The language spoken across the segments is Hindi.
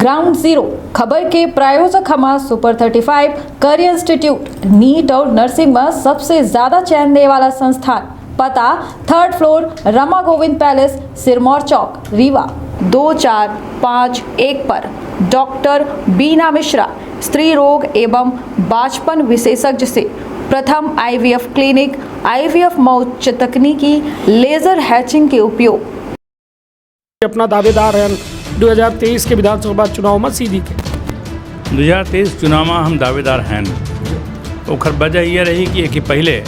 ग्राउंड जीरो खबर के प्रायोजक हमारा सुपर 35 करियर इंस्टीट्यूट नीट और नर्सिंग में सबसे ज्यादा चयन देने वाला संस्थान। पता 3rd floor Rama Govind palace, Sirmaur Chowk, Rewa 2451 पर। डॉक्टर बीना मिश्रा, स्त्री रोग एवं बांझपन विशेषज्ञ से प्रथम IVF क्लिनिक, IVF में उच्च तकनीकी लेजर हैचिंग के उपयोग। अपना दावेदार है 2023 के विधानसभा चुनाव में सीधी के 2023 चुनाव में हम दावेदार हैं। ओकर वजह यह रही कि पहले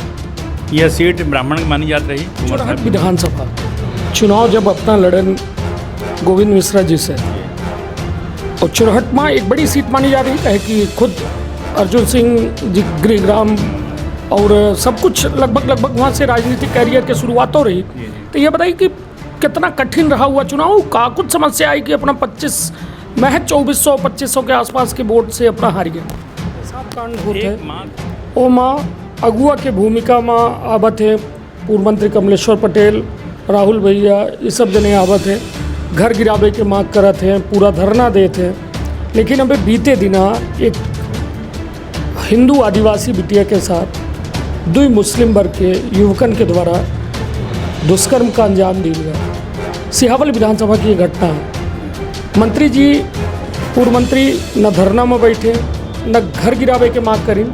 यह सीट ब्राह्मण मानी जाती रही। चुनाव विधानसभा चुनाव जब अपना लड़न गोविंद मिश्रा जी से, और चुरहट में एक बड़ी सीट मानी जा रही है कि खुद अर्जुन सिंह जी गृहग्राम और सब कुछ लगभग वहाँ से राजनीतिक कैरियर की शुरुआत हो रही। तो ये बताइए कि कितना कठिन रहा हुआ चुनाव, का कुछ समस्या आई कि अपना 2400 के आसपास के वोट से अपना हार गया। सात कांड होते ओ माँ अगुआ के भूमिका में आवत है, पूर्व मंत्री कमलेश्वर पटेल, राहुल भैया, ये सब जने आवत है, घर गिरावे के मांग करत हैं, पूरा धरना देते हैं। लेकिन अबे बीते दिना एक हिंदू आदिवासी बिटिया के साथ 2 मुस्लिम वर्ग के युवकन के द्वारा दुष्कर्म का अंजाम दिया गया। सिहावल विधानसभा की ये घटना है। मंत्री जी, पूर्व मंत्री न धरना में बैठे न घर गिरावे के मांग करें,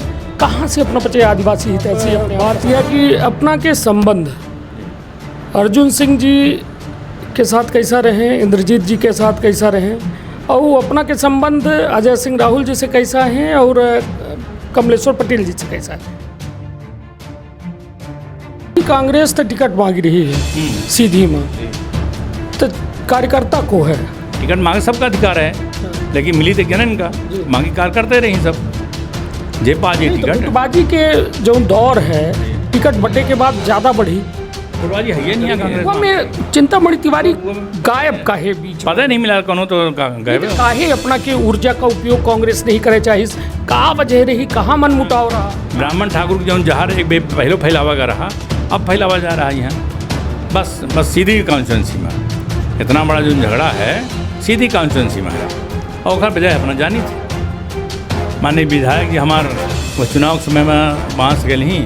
कहाँ से अपना बचे आदिवासी हित ऐसी बात यह कि अपना के संबंध अर्जुन सिंह जी के साथ कैसा रहे, इंद्रजीत जी के साथ कैसा रहे, और अपना के संबंध अजय सिंह राहुल जी से कैसा है और कमलेश्वर पटेल जी से कैसा है। कांग्रेस तो टिकट मांग रही है सीधी में, तो कार्यकर्ता को है टिकट मांगे, सबका अधिकार है, लेकिन मिली तो क्या ना इनका मांगी कार्यकर्ता रही सब जे पाजी टिकट। गुटबाजी के जो दौर है, टिकट बटे के बाद ज़्यादा बढ़ी गुटबाजी है ये नहीं है कांग्रेस में। चिंतामणि तिवारी गायब काहे बीच पता नहीं मिला कौन तो गायब काहे अपना के ऊर्जा का उपयोग कांग्रेस नहीं करे चाहिए, का वजह रही, कहाँ मन मुटाव रहा। ब्राह्मण ठाकुर जो जहाँ एक पहले फैलावा का रहा, अब फैलावा जा रहा है यहाँ। बस सीधी कॉन्स्टिट्यूंसी में इतना बड़ा जो झगड़ा है सीधी कॉन्स्टिट्यूंसी में है, और खैर बजाय अपना जानी थी। माननीय विधायक जी हमार वो चुनाव के समय में बांस गए ही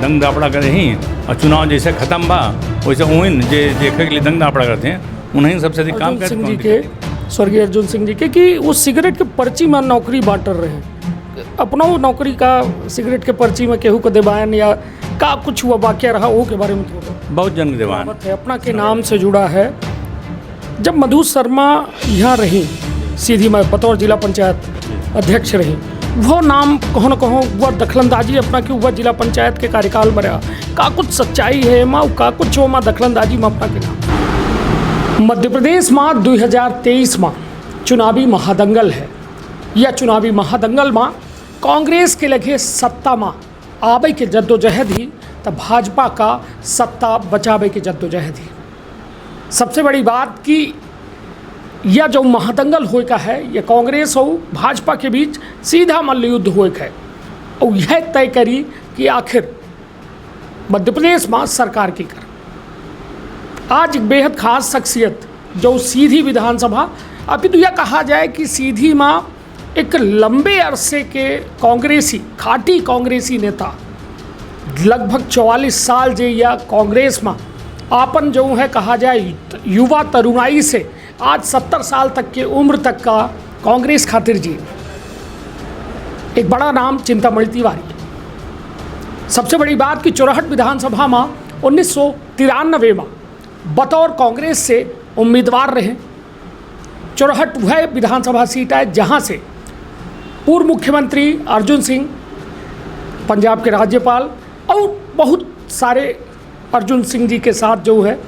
दंग दापड़ा करे ही, और चुनाव जैसे ख़त्म बा वैसे उन जे देखे के लिए दंग दापड़ा करते हैं, उन्हें सबसे अधिक काम करते हैं। स्वर्गीय अर्जुन सिंह जी के कि वो सिगरेट के पर्ची में नौकरी बांट रहे, अपना वो नौकरी का सिगरेट के पर्ची में केहू को देवायन या का कुछ हुआ वाक्य रहा वो के बारे में बहुत जन देवान है, अपना के नाम से जुड़ा है। जब मधु शर्मा यहाँ रही सीधी में बतौर जिला पंचायत अध्यक्ष रही, वो नाम कहो न कहो वह दखलंदाजी अपना कि वह जिला पंचायत के कार्यकाल में रहा, का कुछ सच्चाई है माँ, का कुछ हो माँ दखलंदाजी में अपना के नाम। मध्य प्रदेश में 2023 में चुनावी महादंगल है। यह चुनावी महादंगल में कांग्रेस के लगे सत्ता में आबे के जद्दोजहद ही, तो भाजपा का सत्ता बचावे के जद्दोजहद ही। सबसे बड़ी बात कि यह जो महादंगल होए का है, यह कांग्रेस और भाजपा के बीच सीधा मल्लयुद्ध होए का है, और यह तय करी कि आखिर मध्य प्रदेश में सरकार की कर। आज एक बेहद खास शख्सियत जो सीधी विधानसभा, अभी तो यह कहा जाए कि सीधी में एक लंबे अरसे के कांग्रेसी, खाटी कांग्रेसी नेता, लगभग 44 साल जे या कांग्रेस में आपन जो है कहा जाए युवा तरुणाई से आज 70 साल तक के उम्र तक का कांग्रेस खातिर जी एक बड़ा नाम चिंतामणि तिवारी। सबसे बड़ी बात कि चुरहट विधानसभा में 1993 में बतौर कांग्रेस से उम्मीदवार रहे। चुरहट वह विधानसभा सीट है जहां से पूर्व मुख्यमंत्री अर्जुन सिंह, पंजाब के राज्यपाल और बहुत सारे अर्जुन सिंह जी के साथ जो है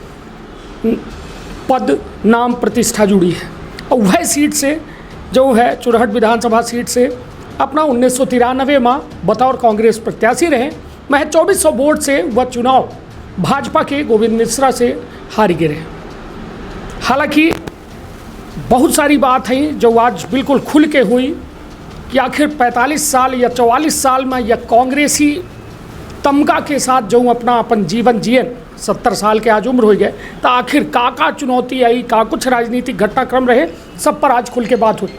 पद, नाम, प्रतिष्ठा जुड़ी है, और वह सीट से जो है चुरहट विधानसभा सीट से अपना 1993 में बतौर कांग्रेस प्रत्याशी रहे। महज 2400 वोट से वह चुनाव भाजपा के गोविंद मिश्रा से हार गिरे। हालांकि बहुत सारी बात है जो आज बिल्कुल खुल के हुई कि आखिर 45 साल या 44 साल में यह कांग्रेसी तमगा के साथ जो अपना अपन जीवन जियन 70 साल के आज उम्र हो गए, तो आखिर का चुनौती आई, का कुछ राजनीतिक घटनाक्रम रहे, सब पर आज खुल के बात हुई।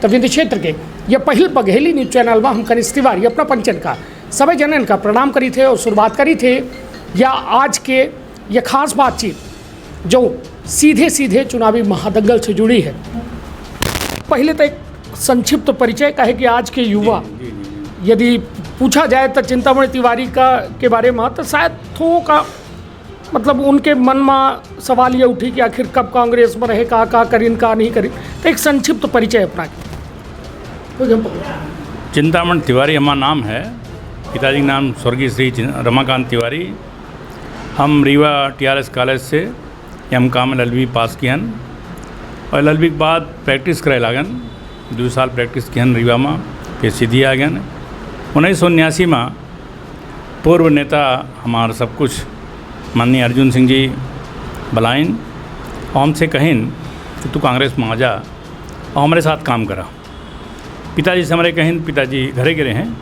त विंध्य क्षेत्र के ये पहिल बघेली न्यूज चैनल में हम कनिष्ठ तिवारी अपना पंचन का सभी जनन का प्रणाम करी थे और शुरुआत करी थे या आज के ये खास बातचीत जो सीधे सीधे चुनावी महादंगल से जुड़ी है। पहले तो एक संक्षिप्त परिचय का है कि आज के युवा यदि पूछा जाए तो चिंतामणि तिवारी का के बारे में तो शायद थोड़ा का मतलब उनके मन में सवाल ये उठी कि आखिर कब कांग्रेस में रहे का करीन का नहीं करीन। तो एक संक्षिप्त परिचय अपना चिंतामणि तिवारी हमारा नाम है। पिताजी का नाम स्वर्गीय श्री रमाकांत तिवारी। हम रीवा TRS कॉलेज से M.Com LLB पास कियन और LLB के बाद प्रैक्टिस करे लागन 2 साल प्रैक्टिस कियन रीवा में, फिर सीधी आ गए 1979 में। पूर्व नेता हमारा सब कुछ माननीय अर्जुन सिंह जी बलाइन और हमसे कहिन कि तू कांग्रेस में आ जा और हमारे साथ काम करा। पिताजी से हमारे कहिन, पिताजी घरे गिरे हैं,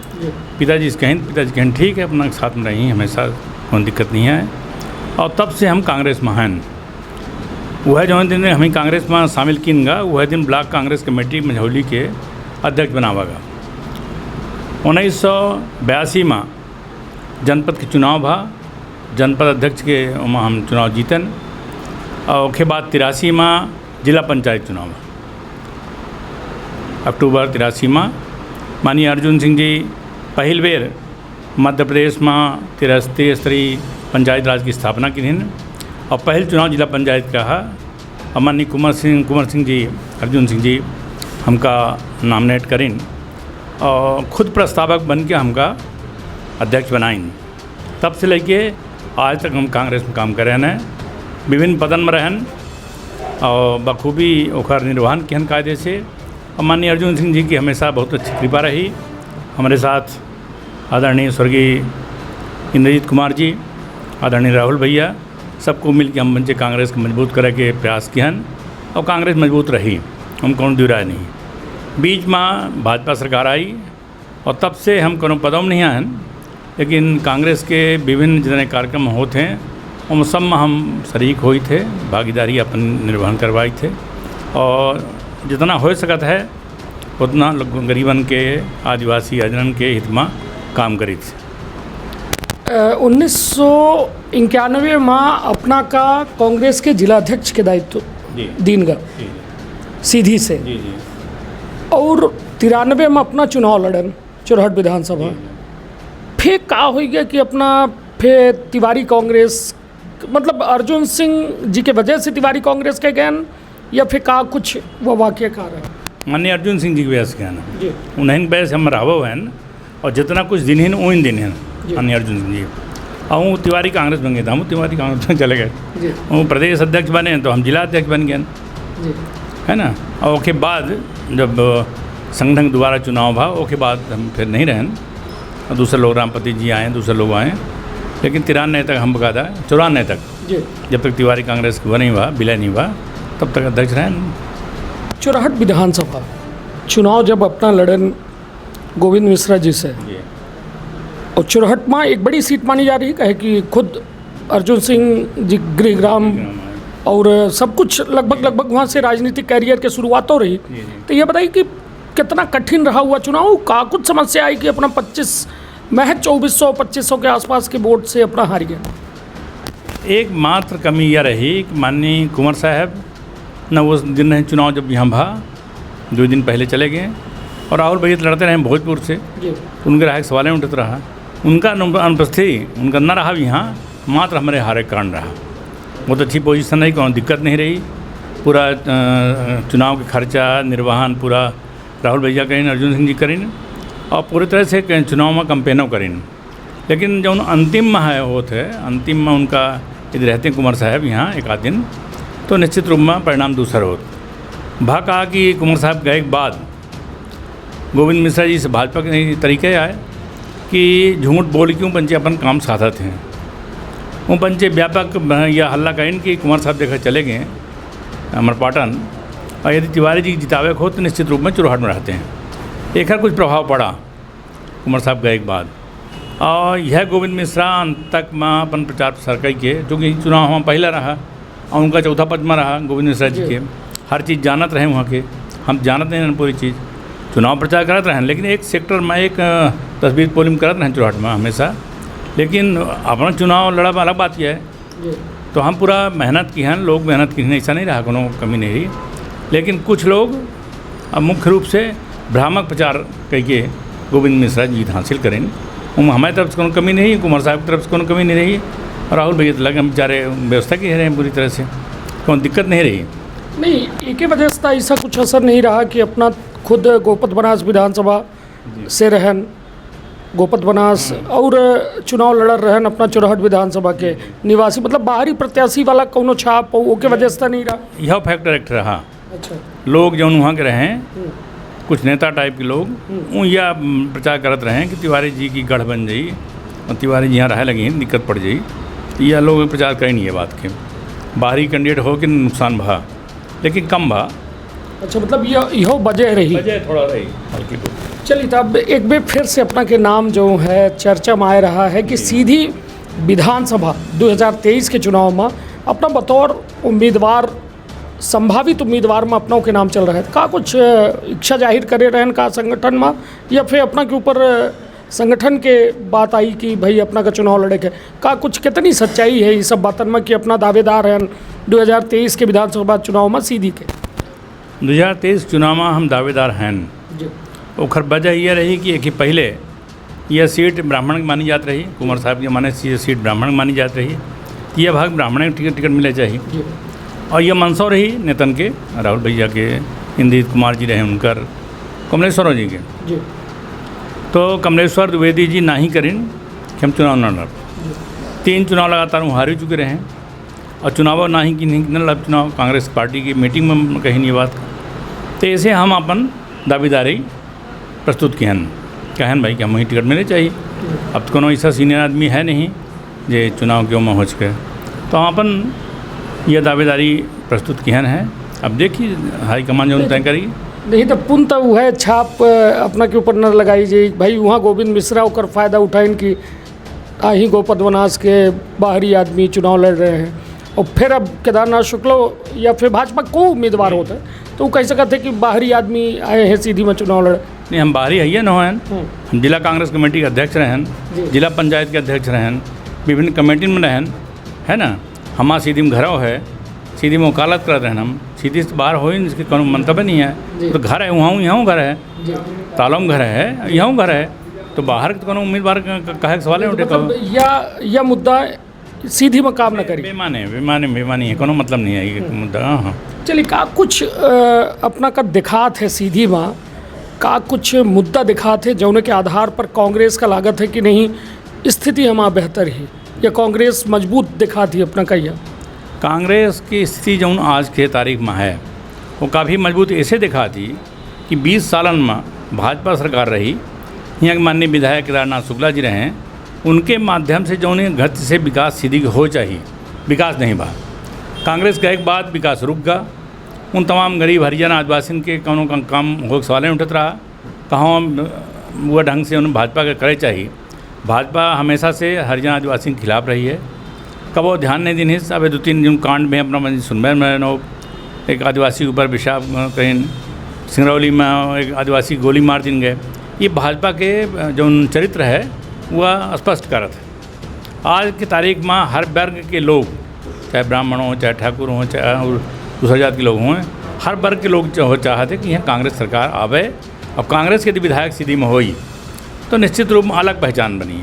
पिताजी से कहिन ठीक है अपना साथ में रही हमेशा, कोई दिक्कत नहीं है। और तब से हम कांग्रेस में हैं। वह जो दिन हमें कांग्रेस में शामिल किनगा वह दिन ब्लॉक कांग्रेस कमेटी मझौली के अध्यक्ष बनावागा। 1982 में जनपद के चुनाव भा, जनपद अध्यक्ष के हम चुनाव जीतन और उसके बाद 83 में जिला पंचायत चुनाव अक्टूबर 83 में माननीय अर्जुन सिंह जी पहल बेर मध्य प्रदेश में 73 स्तरीय पंचायत राज की स्थापना की थी और पहल चुनाव जिला पंचायत का है। और माननीय कुंवर सिंह जी अर्जुन सिंह जी हमका नॉमिनेट करें और खुद प्रस्तावक बन के हमका अध्यक्ष बनाइन। तब से लेके आज तक हम कांग्रेस में काम कर रहे हैं, विभिन्न पदन में रहन और बखूबी ओखर निर्वहन किहन कायदे से। और माननीय अर्जुन सिंह जी की हमेशा बहुत अच्छी कृपा रही। हमारे साथ आदरणीय स्वर्गीय इंद्रजीत कुमार जी, आदरणीय राहुल भैया, सबको मिल के हम बच्चे कांग्रेस को मजबूत करे के प्रयास किहन और कांग्रेस मजबूत रही, हम कौन दुराय नहीं। बीच में भाजपा सरकार आई और तब से हम कोनो पदों में नहीं आए, लेकिन कांग्रेस के विभिन्न जितने कार्यक्रम होते हैं उन सब में हम शरीक हुए थे, भागीदारी अपन निर्वहन करवाई थे और जितना हो सकता है उतना गरीबन के आदिवासी अजनन के हित में काम करी थे। 1991 में अपना का कांग्रेस के जिलाध्यक्ष के दायित्व दीनगा सीधी से जी। और 93 में अपना चुनाव लड़न चुरहट विधानसभा। फिर का हो गया कि अपना फिर तिवारी कांग्रेस मतलब अर्जुन सिंह जी के वजह से तिवारी कांग्रेस के गए या फिर का कुछ वो वाक्य का रहा। माननीय अर्जुन सिंह जी की वजह से कहना उन्हें वजह से हम रहो हैं और जितना कुछ दिन हैं उन दिन हैं माननीय अर्जुन सिंह जी। और वो तिवारी कांग्रेस बन गए थे, हम तिवारी कांग्रेस में चले गए। वो प्रदेश अध्यक्ष बने तो हम जिला अध्यक्ष बन गए, है ना। और उसके बाद जब संगठन दोबारा चुनाव भा उसके बाद हम फिर नहीं रहें और दूसरे लोग रामपति जी आए, दूसरे लोग आए, लेकिन 93 तक हम बकायदा 94 तक जब तक तिवारी कांग्रेस बनी हुआ विलय नहीं हुआ तब तक अध्यक्ष रहे। चुरहट विधानसभा चुनाव जब अपना लड़न गोविंद मिश्रा जी से और चुरहट में एक बड़ी सीट मानी जा रही है कि खुद अर्जुन सिंह जी गृहग्राम और सब कुछ लगभग वहाँ से राजनीतिक कैरियर के शुरुआत हो रही। तो ये बताइए कि कितना कठिन रहा हुआ चुनाव, का कुछ समस्या आई कि अपना 2400 के आसपास के वोट से अपना हार गया। एकमात्र कमी यह रही कि माननीय कुंवर साहब न उस दिन नहीं चुनाव जब यहाँ भा 2 दिन पहले चले गए और राहुल भैया लड़ते रहे भोजपुर से, उनके राह सवालें उठते रहा, उनका अनुपस्थिति उनका न रहा यहाँ मात्र हमारे हारे कारण रहा। बहुत अच्छी पोजीशन रही, कोई दिक्कत नहीं रही। पूरा चुनाव के खर्चा निर्वहन पूरा राहुल भैया करें, अर्जुन सिंह जी करें और पूरी तरह से चुनाव में कंपेनों करें। लेकिन जो अंतिम में है होते अंतिम में उनका यदि रहते कुंवर साहब यहाँ एक आध दिन तो निश्चित रूप में परिणाम दूसरा होता। भा कहा कि कुंवर साहब गए के बाद गोविंद मिश्रा जी से भाजपा के तरीके आए कि झूठ बोल क्यों पंचे अपन काम साधत हैं। वो पंचे व्यापक या हल्ला करें कि कुंवर साहब देखा चले गए अमरपाटन और यदि तिवारी जी जितावे हो तो निश्चित रूप में चुरहट में रहते हैं। एक कुछ प्रभाव पड़ा कुंवर साहब गए के बाद और यह गोविंद मिश्रा अंत तक में अपन प्रचार प्रसार करके चूँकि चुनाव वहाँ पहला रहा और उनका चौथा पद में रहा गोविंद मिश्रा जी के, हर चीज़ जानत रहे वहाँ के, हम जानते हैं पूरी चीज़ चुनाव प्रचार करते रहें, लेकिन एक सेक्टर में एक 10-20 पोलिंग करते रहें चुराहट में हमेशा। लेकिन अपना चुनाव लड़ा अलग बात यह है। तो हम पूरा मेहनत की हैं, लोग मेहनत की हैं, ऐसा नहीं रहा, कोनो कमी नहीं रही। लेकिन कुछ लोग अब मुख्य रूप से भ्रामक प्रचार करके गोविंद मिश्रा जीत हासिल करें। हमारी तरफ से कोनो कमी नहीं, कुमार साहब की तरफ से कोनो कमी नहीं रही, और राहुल भैया तो लगे हम बेचारे व्यवस्था की रहे हैं पूरी तरह से, कोनो दिक्कत नहीं रही। नहीं, एक ही वजह से ऐसा कुछ असर नहीं रहा कि अपना खुद गोपत बनास विधानसभा से रहन, गोपत बनास और चुनाव लड़ रहन अपना चुराहट विधानसभा के निवासी, मतलब बाहरी प्रत्याशी वाला कोनो छाप ओके वजह से नहीं रहा। यह फैक्टर एक रहा। अच्छा, लोग जो वहाँ के रहें, कुछ नेता टाइप के लोग वो यह प्रचार करते रहें कि तिवारी जी की गढ़ बन जाई और तिवारी जी यहाँ रह लगी दिक्कत पड़ जाई। तो यह लोग प्रचार करें नहीं है बात के, बाहरी कैंडिडेट हो कि नुकसान भा, लेकिन कम भा। अच्छा, मतलब यह वजह रही, वजह थोड़ा रही हल्की। चलिए, तब एक बार फिर से अपना के नाम जो है चर्चा में आ रहा है कि सीधी विधानसभा 2023 के चुनाव में अपना बतौर उम्मीदवार, संभावित उम्मीदवार में अपनों के नाम चल रहा है। का कुछ इच्छा जाहिर करे रहन का संगठन में, या फिर अपना के ऊपर संगठन के बात आई कि भाई अपना का चुनाव लड़े के का कुछ कितनी सच्चाई है ये सब बातन में कि अपना दावेदार हैं 2023 के विधानसभा चुनाव में सीधी के? 2023 चुनाव में हम दावेदार हैं। ओखर वजह यह रही कि एक ही पहले यह सीट ब्राह्मण की मानी जाती रही, कुंवर साहब के माने से सीट ब्राह्मण की मानी जाती रही, यह भाग ब्राह्मण के टिकट मिले चाहिए। और यह मनसौ रही नेतन के, राहुल भैया के, इंद्रजीत कुमार जी रहे उनकर, कमलेश्वर जी के। तो कमलेश्वर द्विवेदी जी ना ही करें कि हम चुनाव न लड़। 3 चुनाव लगातार वो हार चुके रहे, और चुनाव ना ही कि नहीं न लड़ चुनाव, कांग्रेस पार्टी की मीटिंग में कही नहीं बात। तो ऐसे हम अपन दावेदारी प्रस्तुत कहन भाई कि हम वही टिकट मिले चाहिए। अब तो कोनो ऐसा सीनियर आदमी है नहीं जे चुनाव के में हो चुके, तो हम अपन यह दावेदारी प्रस्तुत कहन है। अब देखिए हाईकमान जो तय करी। नहीं तो पुन तो वह छाप अपना के ऊपर न लगाई जाए भाई, वहाँ गोविंद मिश्रा होकर फ़ायदा उठाइन कि ही गोपत बनास के बाहरी आदमी चुनाव लड़ रहे हैं, और फिर अब केदारनाथ शुक्लो या फिर भाजपा को उम्मीदवार होता है तो वो कह सकते कि बाहरी आदमी आए हैं सीधी में चुनाव लड़। नहीं, हम बाहरी है न हैं, हम जिला कांग्रेस कमेटी के अध्यक्ष रहन, जिला पंचायत के अध्यक्ष रहन, विभिन्न कमेटी में रहन, है ना। हमारा सीधी में घरों है, सीधी में वकालत करते हैं हम, सीधी से बाहर हो ही इसके कोनो मंतव्य नहीं है। तो घर है वहाँ यहाँ घर है, तालम घर है यहाँ घर है, तो बाहर के कोनो उम्मीदवार कहे सवाल है। या मुद्दा सीधी में काम न करी, बेमानी है, कोनो मतलब नहीं है ये मुद्दा। हाँ, चलिए, का कुछ अपना का दिखात है सीधी में, का कुछ मुद्दा दिखात है जौने के आधार पर कांग्रेस का लागत है कि नहीं स्थिति हमारा बेहतर है, या कांग्रेस मजबूत दिखाती है अपना कहिया? कांग्रेस की स्थिति जो आज के तारीख में है वो काफ़ी मजबूत ऐसे दिखाती कि 20 सालन में भाजपा सरकार रही, यहाँ के माननीय विधायक केदारनाथ शुक्ला जी रहे, उनके माध्यम से जो गति से विकास सीधी हो चाहिए, विकास नहीं बा। कांग्रेस का एक बाद विकास रुक गया, उन तमाम गरीब हरिजन आदिवासी के कोनो का काम हो सवाल उठत रहा, कहाँ वह ढंग से उन्हें भाजपा के करे चाहिए। भाजपा हमेशा से हरिजन आदिवासी के खिलाफ रही है, कब वो ध्यान नहीं देने। अब 2-3 दिन कांड में अपना सुनबे में एक आदिवासी के ऊपर पेशाब कहीं सिंगरौली में एक आदिवासी गोली मार दिन गए। ये भाजपा के जो चरित्र है वह स्पष्ट करत है। आज की तारीख में हर वर्ग के लोग, चाहे ब्राह्मण हों, चाहे ठाकुर हों, चाहे दूसरा जात के लोग हों, हर वर्ग के लोग चाहते कि यहाँ कांग्रेस सरकार आवे। अब कांग्रेस के यदि विधायक सीधी में होई तो निश्चित रूप में अलग पहचान बनी,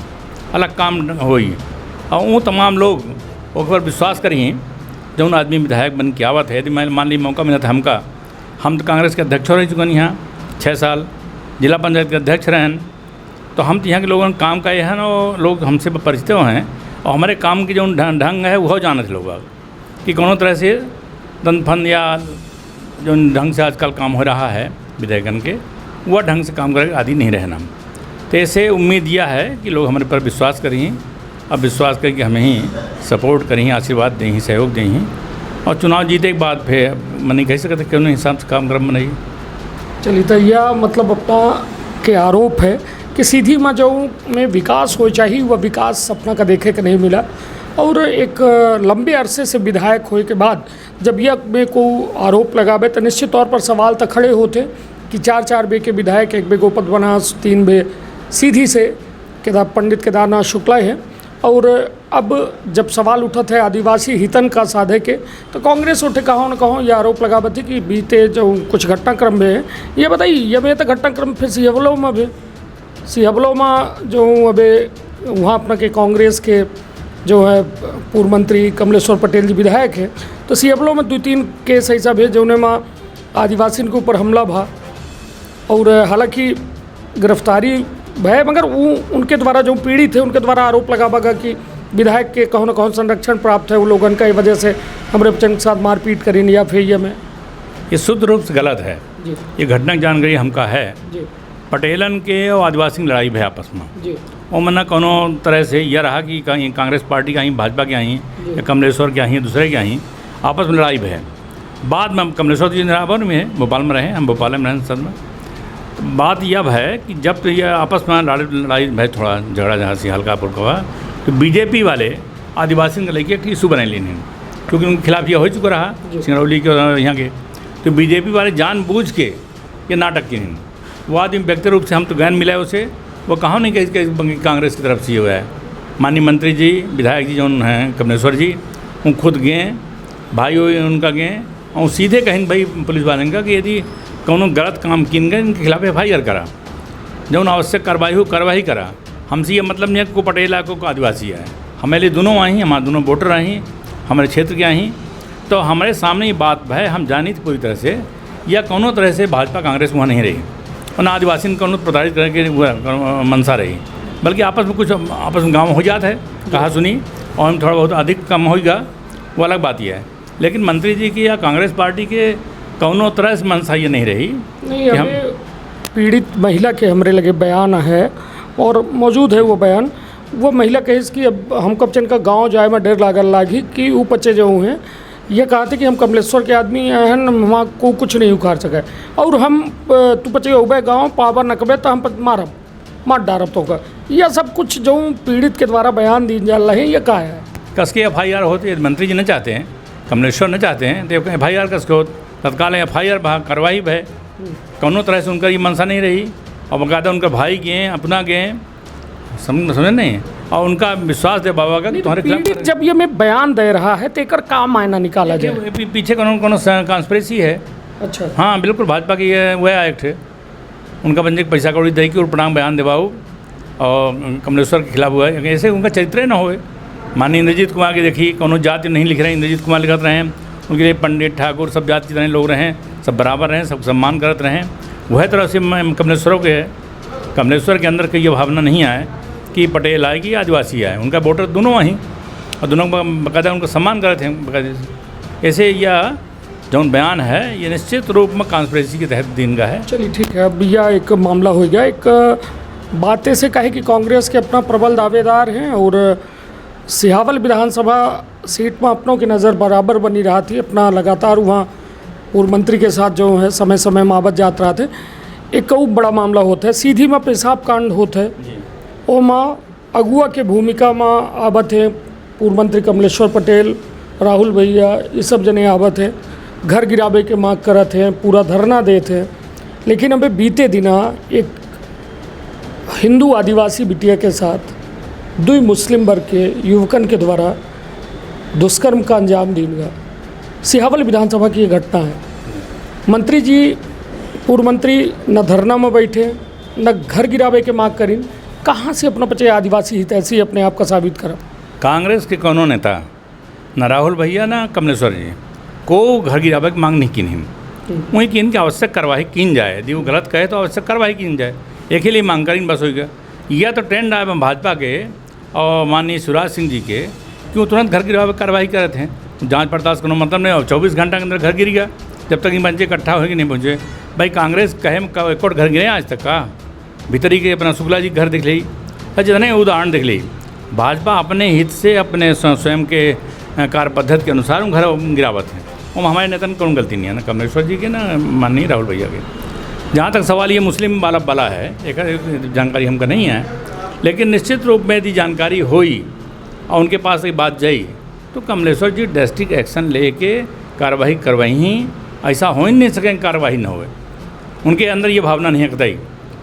अलग काम होई, और वो तमाम लोग उस पर विश्वास करिए जौन आदमी विधायक बन के आवत है। यदि मान ली मौका मिला था हमका, हम तो कांग्रेस के अध्यक्ष रह चुके हैं यहाँ 6 साल, जिला पंचायत के अध्यक्ष रहें, तो हम तो यहाँ के लोगों ने काम का है और लोग हमसे परिचित हैं, और हमारे काम की जो ढंग है वह जानते थे लोग कि कोनो तरह से दंतफंद या जो ढंग से आजकल काम हो रहा है विधायकन के, वह ढंग से काम करेगा आदि नहीं रहना। तो ऐसे उम्मीद यह है कि लोग हमारे पर विश्वास करें, अब विश्वास करके हमें ही सपोर्ट करें, आशीर्वाद दें, सहयोग दें, और चुनाव जीते के बाद फिर मैंने कह सकते क्यों नहीं हिसाब से काम कर बनाइए। चलिए, तो यह मतलब अपना के आरोप है कि सीधी में जो में विकास हो चाहिए वह विकास अपना का देखे के नहीं मिला, और एक लंबे अरसे से विधायक होने के बाद जब यह में को आरोप लगावे तो निश्चित तौर पर सवाल तो खड़े होते कि 4 बे के विधायक, 1 बे गोपद बनास, 3 बे सीधी से पंडित केदारनाथ शुक्ला हैं। और अब जब सवाल उठा थे आदिवासी हितन का साधे के, तो कांग्रेस उठे कहो न कहो ये आरोप लगावत थी कि बीते जो कुछ घटनाक्रम में है, ये बताइए ये में तो घटनाक्रम फिर सिहबलो में भी सिहबलो में जो अबे वहाँ अपना के कांग्रेस के जो है पूर्व मंत्री कमलेश्वर पटेल जी विधायक है, तो सिहबलो में 2-3 केस ऐसा भी जो में आदिवासी के ऊपर हमला भा और हालांकि गिरफ्तारी भय, मगर वो उनके द्वारा जो पीड़ित थे उनके द्वारा आरोप लगावागा कि विधायक के कहो न कहो संरक्षण प्राप्त है वो लोगों का, वजह से हमारे बच्चन के साथ मारपीट करी या फिर ये में ये शुद्ध रूप से गलत है जी। ये घटना की जानकारी हमका है जी पटेलन के और आदिवासी की लड़ाई है आपस में जी। और मना कोनो तरह से यह रहा कि कहीं कांग्रेस पार्टी का ही, भाजपा के आई या कमलेश्वर के आई, दूसरे के आई, आपस में लड़ाई है। बाद में कमलेश्वर जी निरावन में है, भोपाल में रहे, हम भोपाल में रहें सद में। बात यह है कि जब ये आपस में लड़ाई भाई थोड़ा झगड़ा जहाँ से हल्का फुल्का हुआ, तो बीजेपी वाले आदिवासी को लेकर एक इशू बना लेने, क्योंकि उनके खिलाफ यह हो चुका रहा सिंगरौली के और यहाँ के, तो बीजेपी वाले जानबूझ के ये नाटक किए। वो आदमी व्यक्तिगत रूप से हम तो ज्ञान मिला है उसे, वो कहा नहीं कि कांग्रेस की तरफ से हुआ है। माननीय मंत्री जी, विधायक जी जो हैं कमलेश्वर जी, वो खुद गए, भाई उनका गए और सीधे कहीं भाई पुलिस वाले का कि यदि कोनो गलत काम किन गए इनके खिलाफ FIR करा, जो आवश्यक कार्रवाई हो कार्रवाई करा। हमसे ये मतलब नहीं है को पटेल है को आदिवासी है, हमारे लिए दोनों आई, हमारे दोनों वोटर आई, हमारे क्षेत्र के आई, तो हमारे सामने ये बात है, हम जानी थी पूरी तरह से या कोनो तरह से भाजपा कांग्रेस वहाँ नहीं रही और ना आदिवासी ने कोनो प्रताड़ित करने की मनसा रही, बल्कि आपस में कुछ आपस में गाँव हो जाता है कहा सुनी और हम थोड़ा बहुत अधिक कम होगा, वो अलग बात यह है। लेकिन मंत्री जी की या कांग्रेस पार्टी के कौनो तरह से मनसा ये नहीं रही। नहीं, हमें पीड़ित महिला के हमरे लगे बयान है और मौजूद है वो बयान। वो महिला कहे कि अब हम कब का गांव जाए में डर लागल लागी कि वो बच्चे जो हैं ये कहा थे कि हम कमलेश्वर के आदमी हैं, वहाँ को कुछ नहीं उखाड़ सके और हम तू बच्चे उबे गाँव पावर नकबे तो हम मारब मार डारब तो का, यह सब कुछ जो पीड़ित के द्वारा बयान दी जा रहे हैं ये कहा है। कस के FIR होती है, मंत्री जी न चाहते हैं, कमलेश्वर न चाहते हैं तो FIR कस के होते, तत्काल FIR कार्रवाई है, कौनों तरह से उनका ये मनसा नहीं रही और बकायदा उनका भाई गए, अपना गए, समझ नहीं, और उनका विश्वास है बाबा का कि तुम्हारे खिलाफ जब ये मैं बयान दे रहा है तो एक का मायना निकाला जाए, पीछे कोनो कॉन्स्पिरेसी है। अच्छा हाँ बिल्कुल, भाजपा की वह एक्ट है, उनका बंदे पैसा कौड़ी दे के और प्रणाम बयान देवाओ और कमलेश्वर के खिलाफ हुआ है, ऐसे उनका चरित्र न हो। माननीय इंद्रजीत कुमार के देखिए कोनो जाति नहीं लिख रहे हैं, इंद्रजीत कुमार लिखते रहे, उनके लिए पंडित ठाकुर सब जाति जितने लोग रहें सब बराबर रहें, सब सम्मान करते रहें। वह तरह से कमलेश्वरों के कमलेश्वर के अंदर कोई ये भावना नहीं आए कि पटेल आए कि आदिवासी आए, उनका वोटर दोनों वहीं और दोनों बाकायदा उनको सम्मान करते हैं बाकायदा। ऐसे यह जो बयान है ये निश्चित रूप में कॉन्स्पिरेसी के तहत दिन का है। चलिए ठीक है, अब यह एक मामला हो गया। एक बात ऐसे कहे कि कांग्रेस के अपना प्रबल दावेदार हैं और सिहावल विधानसभा सीट में अपनों की नज़र बराबर बनी रहा थी, अपना लगातार वहाँ पूर्व मंत्री के साथ जो है समय समय में आवत जात रहा थे। एक और बड़ा मामला होता है, सीधी में पेशाब कांड होता है, वो माँ अगुआ के भूमिका में आवत है, पूर्व मंत्री कमलेश्वर पटेल, राहुल भैया, ये सब जने आवत है, घर गिरावे के मांग करत हैं, पूरा धरना देते हैं। लेकिन अबे बीते दिना एक हिंदू आदिवासी बिटिया के साथ 2 मुस्लिम वर्ग के युवकन के द्वारा दुष्कर्म का अंजाम दिया। सिहावल विधानसभा की ये घटना है। मंत्री जी, पूर्व मंत्री न धरना में बैठे न घर गिरावे के मांग करीन, कहाँ से अपना बच्चे आदिवासी हित ऐसी अपने आप का साबित करा। कांग्रेस के कोनो नेता न राहुल भैया न कमलेश्वर जी को घर गिरावे की मांग नहीं की, वहीं की इनकी आवश्यक कार्रवाई की जाए, यदि वो गलत कहे तो आवश्यक कार्रवाई की जाए, एक ही लिए मांग करीन बस हो गया। यह तो ट्रेंड आया भाजपा के और माननीय शिवराज सिंह जी के क्यों तुरंत घर गिरावे कार्रवाई कर रहे थे, जांच पड़ताल का मतलब नहीं, और 24 घंटा के अंदर घर गिर गया, जब तक ये बच्चे इकट्ठा होगी नहीं पहुँचे। भाई कांग्रेस कहे एक और घर गिरे आज तक का, भीतरी के अपना शुक्ला जी घर दिख ली, जितने उदाहरण दिख ली। भाजपा अपने हित से अपने स्वयं के कार्य पद्धति के अनुसार घर गिरावत है, वो हमारे नेता ने कौन गलती नहीं है, ना कमलेश्वर जी के ना माननीय राहुल भैया के। जहाँ तक सवाल ये मुस्लिम वाला है, एक जानकारी हमको नहीं है, लेकिन निश्चित रूप में यदि जानकारी हुई और उनके पास एक बात जाई तो कमलेश्वर जी डिस्ट्रिक्ट एक्शन लेके कार्रवाई करवाई ही, ऐसा हो ही नहीं सके कार्रवाई न हो। उनके अंदर ये भावना नहीं है कतई।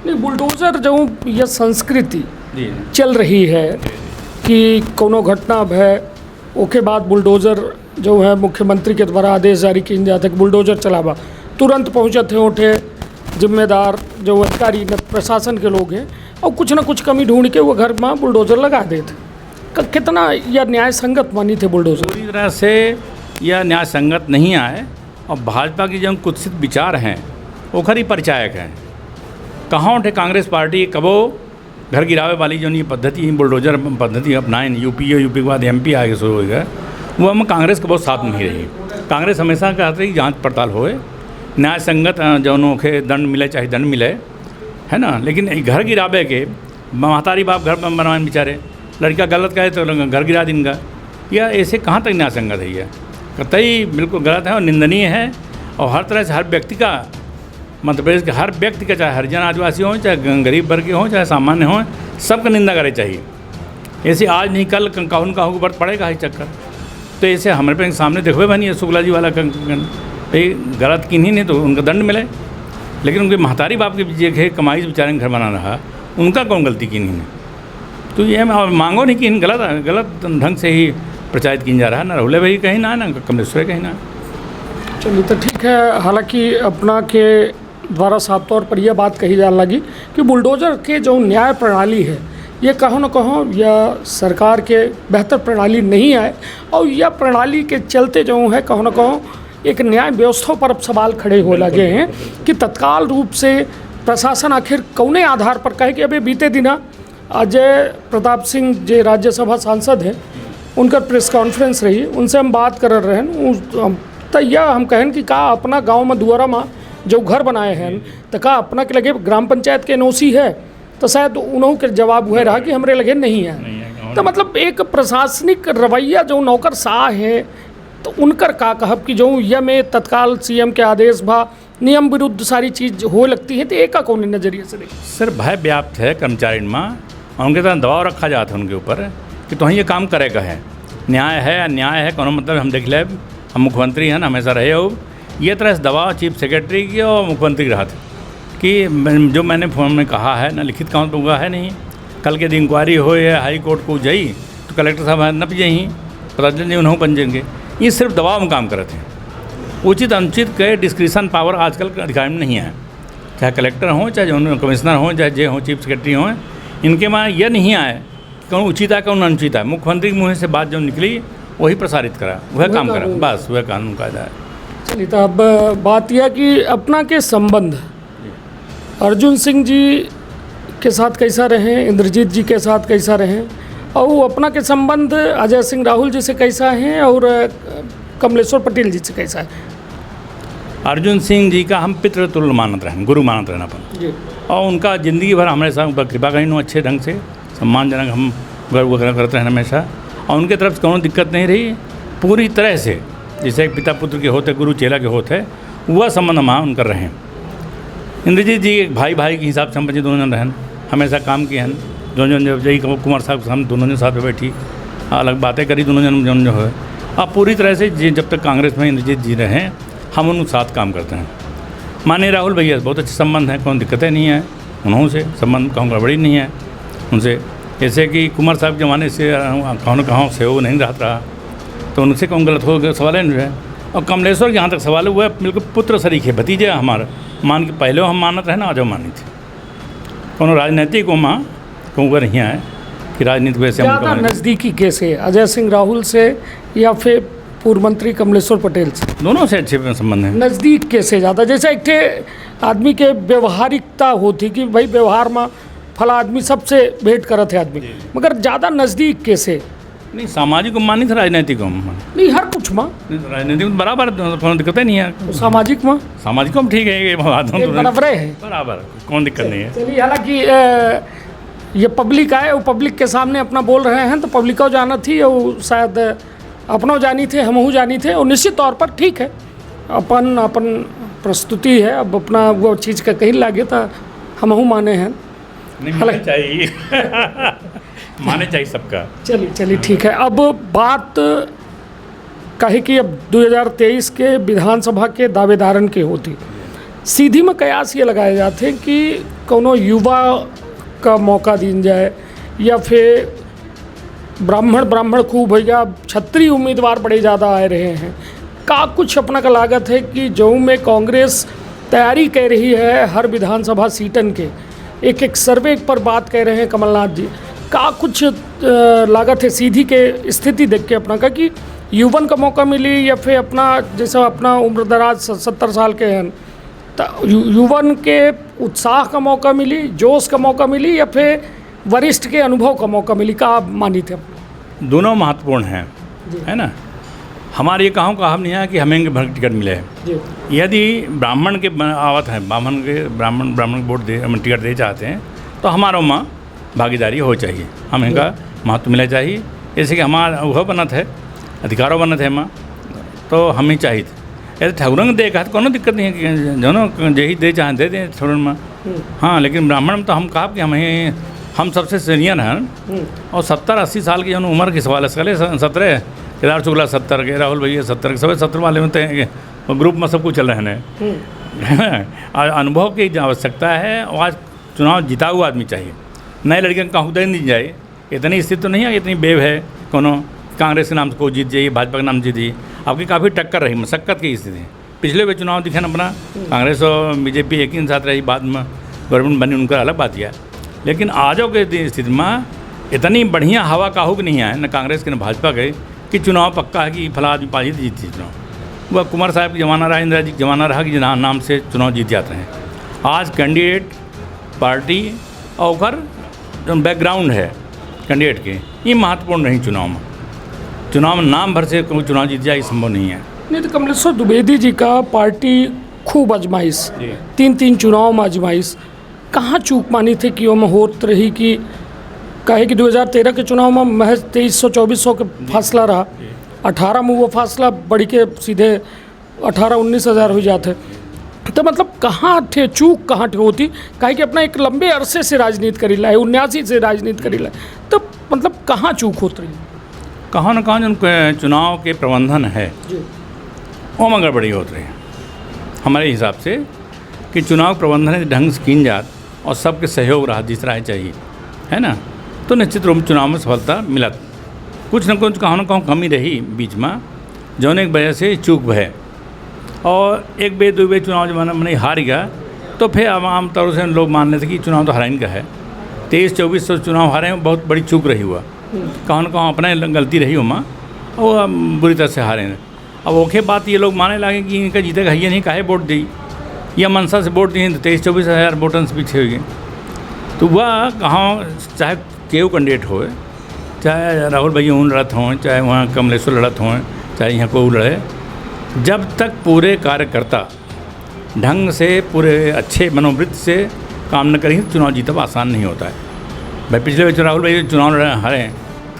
नहीं, बुलडोज़र जो ये संस्कृति जी चल रही है कि कोनो घटना है ओके बाद बुलडोज़र जो है मुख्यमंत्री के द्वारा आदेश जारी किए जाते कि बुलडोज़र चलावा, तुरंत पहुँचते उठे जिम्मेदार जो अधिकारी प्रशासन के लोग हैं और कुछ ना कुछ कमी ढूंढ के वो घर में बुलडोज़र लगा देते। कितना यह न्याय संगत मानी थे बुलडोज़र? पूरी तरह से यह न्याय संगत नहीं आए और भाजपा की जो कुत्सित विचार हैं वो खरी परिचायक हैं। कहाँ उठे कांग्रेस पार्टी कबो घर गिरावे वाली जो ये पद्धति बुलडोजर पद्धति अपनाएं, यूपी के बाद एमपी आगे शुरू हो गया, वो हम कांग्रेस के बहुत साथ नहीं रही। कांग्रेस हमेशा कहते हैं कि जांच पड़ताल होए, न्याय संगत जौनों के दंड मिले चाहे दंड मिले, है ना। लेकिन घर गिरावे के महतारी बाप घर बनवाए बेचारे, लड़का गलत कहे तो घर गिरा देंगे, या ऐसे कहाँ तक न्याय संगत है? ये कतई बिल्कुल गलत है और निंदनीय है। और हर तरह से हर व्यक्ति का, मध्य प्रदेश के हर व्यक्ति का, चाहे हरिजन आदिवासी हों, चाहे गरीब वर्ग के हों, चाहे सामान्य हों, सबका निंदा करे चाहिए। ऐसे आज नहीं कल कानून का होगा पड़ेगा ही चक्कर। तो ऐसे हमारे पे सामने देखो बनी है शुक्ला जी वाला गलत किन्हीं ने तो उनका दंड मिले, लेकिन उनके महतारी बाप के जे कमाई से बेचारे घर बना रहा, उनका कौन गलती की नहीं है? तो ये मांगो नहीं कि गलत ढंग से ही प्रचारित किया जा रहा है। ना राहुल भाई कहीं ना, ना कमलेश्वर कहीं ना। चलिए तो ठीक है। हालांकि अपना के द्वारा साफ तौर पर यह बात कही जाने लगी कि बुलडोज़र के जो न्याय प्रणाली है ये कहो न कहो यह सरकार के बेहतर प्रणाली नहीं आए, और यह प्रणाली के चलते जो है कहो न कहो एक न्याय व्यवस्था पर अब सवाल खड़े हो लगे हैं कि तत्काल रूप से प्रशासन आखिर कौने आधार पर कहे कि अभी बीते दिना अजय प्रताप सिंह जो राज्यसभा सांसद हैं उनका प्रेस कॉन्फ्रेंस रही, उनसे हम बात कर रहे हैं तो यह हम कहें कि का अपना गांव में दुआरा में जो घर बनाए हैं तो का अपना के लगे ग्राम पंचायत के एनओसी है, तो शायद उन्हों के जवाब हुए रहा कि हमरे लगे नहीं है। तो मतलब एक प्रशासनिक रवैया जो नौकरशाह है तो उनकर का कहब कि जो यह में तत्काल सीएम के आदेश भा नियम विरुद्ध सारी चीज़ हो लगती है, तो एक का कौन नज़रिए से देखें? सर भय व्याप्त है कर्मचारी में, और उनके तरह दबाव रखा जाता है उनके ऊपर कि तो ये काम करेगा है, न्याय है अन्याय है कोनो मतलब हम देख ले, हम मुख्यमंत्री हैं ना हमेशा रहे हो। ये तरह से दबाव चीफ सेक्रेटरी की और मुख्यमंत्री रहा था कि जो मैंने फोन में कहा है ना लिखित काउंट पर हुआ है नहीं, कल के दिन इंक्वायरी हो या हाई कोर्ट को जाई तो कलेक्टर साहब नप जाई पता चल जाए उन्होंने बन जाएंगे। ये सिर्फ दबाव में काम करते हैं। उचित अनुचित के डिस्क्रिशन पावर आजकल के अधिकारी में नहीं है, चाहे कलेक्टर हों, चाहे जो कमिश्नर हों, चाहे जे हों, चीफ सेक्रेटरी हों, इनके में यह नहीं आए कौन उचित है कौन अनुचित है। मुख्यमंत्री के मुँह से बात जो निकली वही प्रसारित करा, वह काम करा, बस वह कानून कायदा है। चलिए तो अब बात यह कि अपना के संबंध अर्जुन सिंह जी के साथ कैसा रहे, इंद्रजीत जी के साथ कैसा रहे, और अपना के संबंध अजय सिंह राहुल जी से कैसा है और कमलेश्वर पटेल जी से कैसा है? अर्जुन सिंह जी का हम पितृ तुल्य मानत रहें, गुरु मानत रहना अपन जी, और उनका ज़िंदगी भर हमारे साथ कृपा कहीं अच्छे ढंग से सम्मानजनक हम गर्व करते हैं हमेशा, और उनके तरफ से कोनो दिक्कत नहीं रही पूरी तरह से। जैसे एक पिता पुत्र के होते, गुरु चेला के होते, वह संबंध हम उनकर रहें। इंद्रजीत जी एक भाई के हिसाब से हम बच्चे दोनों जन रहन, हमेशा काम किए हैं दोनों जन। जय कुमार साहब हम दोनों जन साथ में बैठी अलग बातें करी दोनों जन जो है। अब पूरी तरह से जब तक कांग्रेस में इंद्रजीत जी रहें हम उनके साथ काम करते हैं। माननीय राहुल भैया बहुत अच्छे संबंध हैं, कोई दिक्कतें नहीं है उन्होंने से, संबंध कहूँ गड़बड़ी नहीं है उनसे। जैसे कि कुमार साहब के ज़माने से कहाँ से वो नहीं रहा, तो उनसे कौन गलत हो गया सवाल है जो है। और कमलेश्वर जहाँ तक सवाल हुआ है बिल्कुल पुत्र शरीक है, भतीजे हमारा मान के पहले हम मानत रहे ना, आज मानी थी कोनो राजनीतिक माँ कहूँ नहीं है कि राजनीति वैसे ज़्यादा नज़दीकी कैसे अजय सिंह राहुल से या फिर पूर्व मंत्री कमलेश्वर पटेल से? दोनों से अच्छे संबंध हैं। नज़दीक कैसे ज़्यादा? जैसे एक थे आदमी के व्यवहारिकता होती कि भाई व्यवहार में फला आदमी सबसे भेंट करत है आदमी, मगर ज़्यादा नज़दीक कैसे? नहीं सामाजिक को मानी था, राजनीतिक को नहीं हर कुछ माँ राजनीतिक में बराबर कोनो दिक्कत नहीं है। सामाजिक में में ठीक है, बराबर है, बराबर कौन दिक्कत नहीं है। चलिए हालांकि ये पब्लिक आए और पब्लिक के सामने अपना बोल रहे हैं तो पब्लिक को जाना थी और शायद अपनों जानी थे, हमहू जानी थे, और निश्चित तौर पर ठीक है अपन प्रस्तुति है। अब अपना वो चीज़ का कहीं लागे तो हमहू माने हैं, माने चाहिए माने चाहिए सबका। चलिए ठीक है। अब बात कहे कि अब 2023 के विधानसभा के दावेदारन के होती, सीधी में कयास ये लगाए जाते हैं कि कोनो युवा का मौका दीन जाए या फिर ब्राह्मण खूब भैया क्षत्रिय उम्मीदवार बड़े ज़्यादा आए रहे हैं। का कुछ अपना का लागत है कि जो में कांग्रेस तैयारी कर रही है हर विधानसभा सीटन के एक एक सर्वे पर बात कह रहे हैं कमलनाथ जी, का कुछ लागत है सीधी के स्थिति देख के अपना का कि युवन का मौका मिली या फिर अपना जैसा अपना उम्र दराज 70 साल के हैं तो युवन के उत्साह का मौका मिली, जोश का मौका मिली या फिर वरिष्ठ के अनुभव का मौका मिली, का आप मानी थे? दोनों महत्वपूर्ण हैं, है ना। हमारे ये कहूँ का हम नहीं है कि हमें भर टिकट मिले। यदि ब्राह्मण के आवत है, ब्राह्मण वोट दे टिकट दे चाहते हैं तो हमारा वहाँ भागीदारी हो चाहिए, हमें का महत्व मिला चाहिए। जैसे कि हमारा वह बनत है, अधिकारों बनत है माँ, तो हम ही चाहिए यदि ठाकुर देखा तो कोनो दिक्कत नहीं है कि जो यही दे चाहे दे दें थोड़ा में। हाँ, लेकिन ब्राह्मण में तो हम कहा कि हम सबसे सीनियर हैं और 70-80 साल की जो उम्र की सवाल है, 17 केदार शुक्ला 70 के, राहुल भैया 70 के, सब 70 वाले में तो ग्रुप में सब कुछ चल रहे हैं। अनुभव की आवश्यकता है और आज चुनाव जिता हुआ आदमी चाहिए। नए लड़के का कहूँ नहीं जाए, इतनी स्थिति तो नहीं है, इतनी बेव है कोनो कांग्रेस के नाम से कोई जीत जाइए, भाजपा के नाम जीत जाइए। आपकी काफ़ी टक्कर रही, मशक्क़त की स्थिति। पिछले भी चुनाव दिखे ना अपना, कांग्रेस और बीजेपी एक ही साथ रही, बाद में गवर्नमेंट बनी, उनका अलग बात है। लेकिन आजो के स्थिति में इतनी बढ़िया हवा काहू की नहीं है, न कांग्रेस के न भाजपा के, कि चुनाव पक्का है कि फला आदमी पाजी जीतती चुनाव। वह कुमार साहब की जमाना रहा, इंदिरा जी का जमाना रहा कि नाम से चुनाव जीत जाते हैं। आज कैंडिडेट पार्टी और जो बैकग्राउंड है कैंडिडेट के, ये महत्वपूर्ण नहीं। चुनाव में नाम भर से कोई चुनाव जीत जाए संभव नहीं है। नहीं तो कमलेश्वर द्विवेदी जी का पार्टी खूब आजमाइश, 3 चुनाव में आजमाइश, कहाँ चूक मानी थे कि वो होत रही कि कहे कि 2013 के चुनाव में महज 2300-2400 का फासला रहा, 18 में वो फासला बढ़ के सीधे 18-19 हज़ार हो जाते। तो मतलब कहाँ थे चूक, कहाँ थे होती, कहे कि अपना एक लंबे अरसे से राजनीति करी ला है, 79 से राजनीति करी ला है, तो मतलब कहाँ चूक होती रही? कहाँ न कहाँ जो चुनाव के प्रबंधन है वो में गड़बड़ी होती रही हमारे हिसाब से, कि चुनाव प्रबंधन ढंग से किन जात और सबके सहयोग रहा जिस तरह चाहिए, है ना, तो निश्चित रूप में चुनाव में सफलता मिलत। कुछ न कुछ कहाँ न कहाँ कमी रही बीच में, जौन एक वजह से चूक भय, और एक बे दो बे चुनाव जब मैंने हार गया तो फिर आम तौर से लोग मान लेते कि चुनाव तो हराइन का है। 2300-2400 चुनाव हारे में बहुत बड़ी चूक रही हुआ, कहाँ न कहाँ अपने गलती रही वहाँ, और बुरी तरह से हारे। अब ओके बात ये लोग माने लगे कि इनका जीतेगा ये नहीं, काहे वोट दी, या मनसा से वोट दिए तो 23-24 हज़ार वोटन से पीछे हो गए। तो वह कहाँ चाहे केव कैंडिडेट हो, चाहे राहुल भैया उन लड़त हों, चाहे वहाँ कमलेश्वर लड़त हों, चाहे यहाँ कोई लड़े, जब तक पूरे कार्यकर्ता ढंग से पूरे अच्छे मनोवृत्ति से काम न करेंगे चुनाव जीतना आसान नहीं होता है। भाई पिछले राहुल भाई चुनाव हारे